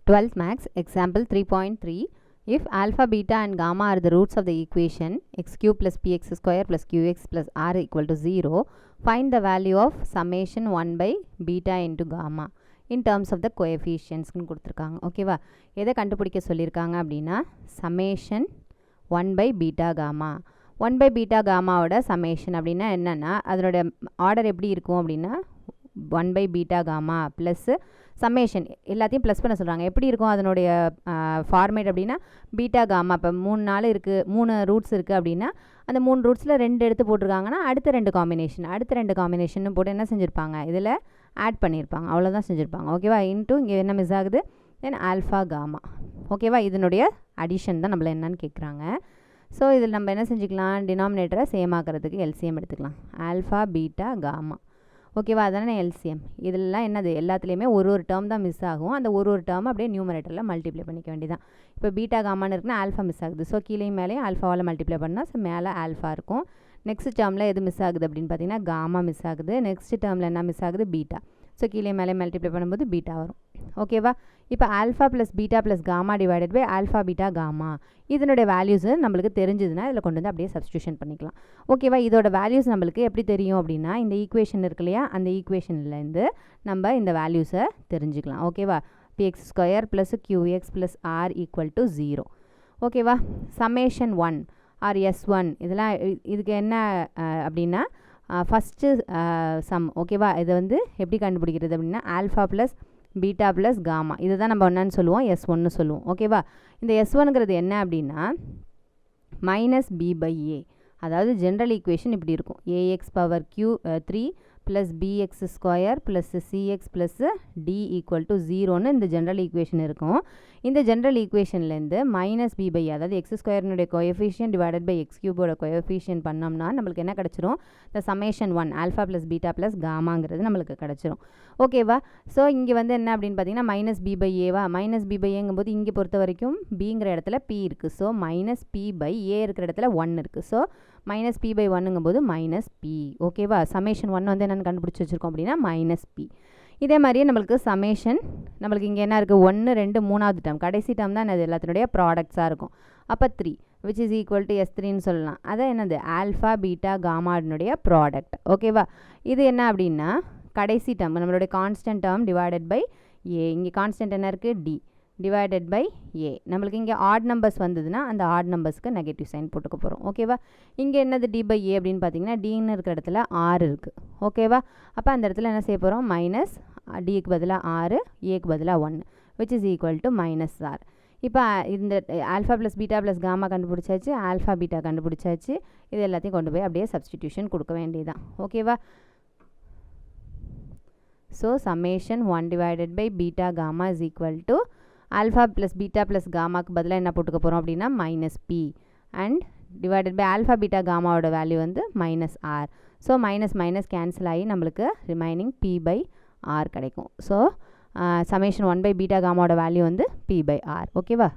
12th max example 3.3 if alpha beta and gamma are the roots of the equation x cube plus px square plus qx plus r equal to 0, find the value of summation 1 by beta into gamma in terms of the coefficients னு கொடுத்திருக்காங்க. ஓகேவா, எதை கண்டுபிடிக்க சொல்லியிருக்காங்க அப்படின்னா summation 1 by beta gamma. 1 by beta gammaவோட summation அப்படின்னா என்னன்னா அதனோட ஆர்டர் எப்படி இருக்கும் அப்படின்னா 1 by beta gamma plus summation எல்லாத்தையும் ப்ளஸ் பண்ண சொல்கிறாங்க. எப்படி இருக்கும் அதனுடைய ஃபார்மேட் அப்படின்னா பீட்டா காமா. இப்போ 3 இருக்குது, 3 ரூட்ஸ் இருக்குது அப்படின்னா அந்த 3 ரூட்ஸில் 2 எடுத்து போட்டிருக்காங்கன்னா அடுத்த 2 காம்பினேஷன் போட்டு என்ன செஞ்சுருப்பாங்க, இதில் ஆட் பண்ணியிருப்பாங்க, அவ்வளோதான் செஞ்சுருப்பாங்க. ஓகேவா, இன்ட்டு இங்கே என்ன மிஸ் ஆகுது, தென் ஆல்ஃபா காமா. ஓகேவா, இதனுடைய அடிஷன் தான் நம்மள என்னன்னு கேட்குறாங்க. ஸோ இதில் நம்ம என்ன செஞ்சுக்கலாம், டினாமினேட்டரை சேம் ஆக்கிறதுக்கு எல்சிஎம் எடுத்துக்கலாம். Alpha beta gamma. ஓகேவா, அதானே எல்சிஎம். இதெல்லாம் என்னது, எல்லாத்துலேயுமே ஒரு டேர்ம் தான் மிஸ் ஆகும். அந்த ஒரு டேர்ம் அப்படியே நியூமரேட்டரில் மல்டிப்ளை பண்ணிக்க வேண்டியதான். இப்போ பீட்டா காமான்னு இருக்குன்னா ஆல்ஃபா மிஸ் ஆகுது. ஸோ கீழேயும் மேலேயும் ஆல்ஃபாவால் மல்டிப்ளை பண்ணால் ஸோ மேலே ஆல்ஃபா இருக்கும். நெக்ஸ்ட் டேர்மில் எது மிஸ் ஆகுது அப்படின்னு பார்த்தீங்கன்னா காமா மிஸ் ஆகுது. நெக்ஸ்ட் டேர்மில் என்ன மிஸ் ஆகுது, பீட்டா. ஸோ கீழே மேலே மல்டிப்ளை பண்ணும்போது பீட்டா வரும். ஓகேவா, இப்போ alpha plus beta plus gamma divided by alpha beta gamma. இதனுடைய வேல்யூஸு நம்மளுக்கு தெரிஞ்சதுன்னா இதில் கொண்டு வந்து அப்படியே சப்ஸ்டியூஷன் பண்ணிக்கலாம். ஓகேவா, இதோட வேல்யூஸ் நம்மளுக்கு எப்படி தெரியும் அப்படின்னா இந்த ஈக்குவேஷன் இருக்கு இல்லையா, அந்த ஈக்குவேஷன்லேருந்து நம்ம இந்த வேல்யூஸை தெரிஞ்சுக்கலாம். ஓகேவா, px square plus qx plus r equal to 0. ஓகேவா, சம்மேஷன் 1 ஆர் S1 இதெல்லாம் இதுக்கு என்ன அப்படின்னா ஃபஸ்ட்டு சம். ஓகேவா, இதை வந்து எப்படி கண்டுபிடிக்கிறது அப்படின்னா alpha plus beta plus gamma, இதை தான் நம்ம என்னன்னு சொல்லுவோம், S1ன்னு சொல்லுவோம். ஓகேவா, இந்த S1ங்கிறது என்ன அப்படின்னா மைனஸ் பி பை ஏ. அதாவது ஜென்ரல் ஈக்குவேஷன் இப்படி இருக்கும், a x power q3 plus b x square plus c x plus d equal to 0ன்னு இந்த ஜென்ரல் ஈக்குவேஷன் இருக்கும். இந்த ஜென்ரல் ஈக்குவேஷன்லேருந்து மைனஸ் பி பை, அதாவது எக்ஸ் ஸ்கொயர்னுடைய கோஎஃபிஷியன்ட் டிவைடட் பை எக்ஸ் கியூபோட கோஎஃபிஷியன்ட் பண்ணோம்னா நம்மளுக்கு என்ன கிடச்சிரும், இந்த summation 1 alpha plus beta plus காமாங்கிறது நம்மளுக்கு கிடச்சிரும். ஓகேவா, ஸோ இங்கே வந்து என்ன அப்படின்னு பார்த்தீங்கன்னா மைனஸ் பி பை ஏவா, மைனஸ் பி பை ஏங்கும்போது இங்கே பொறுத்த வரைக்கும் பிங்கிற இடத்துல பி இருக்குது. So minus B by A இருக்கிற இடத்துல 1 இருக்குது. ஸோ மைனஸ் பி பை 1ங்கும்போது மைனஸ் பி. ஓகேவா, சமேஷன் 1 வந்து என்னென்னு கண்டுபிடிச்சி வச்சுருக்கோம் அப்படின்னா மைனஸ் பி. இதே மாதிரியே நம்மளுக்கு சமேஷன் நம்மளுக்கு இங்கே என்ன இருக்குது, 1 2 3வது டேர்ம், கடைசி டேர்ம் தான் என்னது எல்லாத்தினுடைய ப்ராடக்ட்ஸாக இருக்கும். அப்போ 3 விச் இஸ் ஈக்குவல் டு S3ன்னு சொல்லலாம். அதான் என்னது ஆல்ஃபா பீட்டா காமானுடைய ப்ராடக்ட். ஓகேவா, இது என்ன அப்படின்னா கடைசி டேர்ம் நம்மளுடைய கான்ஸ்டன்ட் டேர்ம் டிவைடட் பை ஏ. இங்கே கான்ஸ்டன்ட் என்ன இருக்குது, டி டிவைடட் பை ஏ. நம்மளுக்கு இங்கே ஆட் நம்பர்ஸ் வந்ததுன்னா அந்த ஆட் நம்பர்ஸ்க்கு நெகட்டிவ் சைன் போட்டுக்க போகிறோம். ஓகேவா, இங்கே என்னது டி பை ஏ அப்படின்னு பார்த்தீங்கன்னா டின்னு இருக்கிற இடத்துல 6 இருக்குது. ஓகேவா, அப்போ அந்த இடத்துல என்ன செய்ய போகிறோம், மைனஸ் டிக்கு பதிலாக 6, ஏக்கு பதிலாக 1 which is equal to minus R. இப்போ இந்த alpha plus beta plus gamma கண்டுபிடிச்சாச்சு, ஆல்ஃபா பீட்டா கண்டுபிடிச்சாச்சு. இது எல்லாத்தையும் கொண்டு போய் அப்படியே சப்ஸ்டிடியூஷன் கொடுக்க வேண்டியதுதான். ஓகேவா, so summation 1 divided by beta gamma is equal to alpha plus beta plus காமாக்கு பதிலாக என்ன போட்டுக்க போகிறோம் அப்படின்னா minus B and divided by alpha beta காமாவோட வேல்யூ வந்து minus R. So minus minus cancel ஆகி நம்மளுக்கு ரிமைனிங் பி பை ஆர் கிடைக்கும். ஸோ சமேஷன் 1 பை பீட்டா காமாவோட வேல்யூ வந்து பி பை ஆர். ஓகேவா.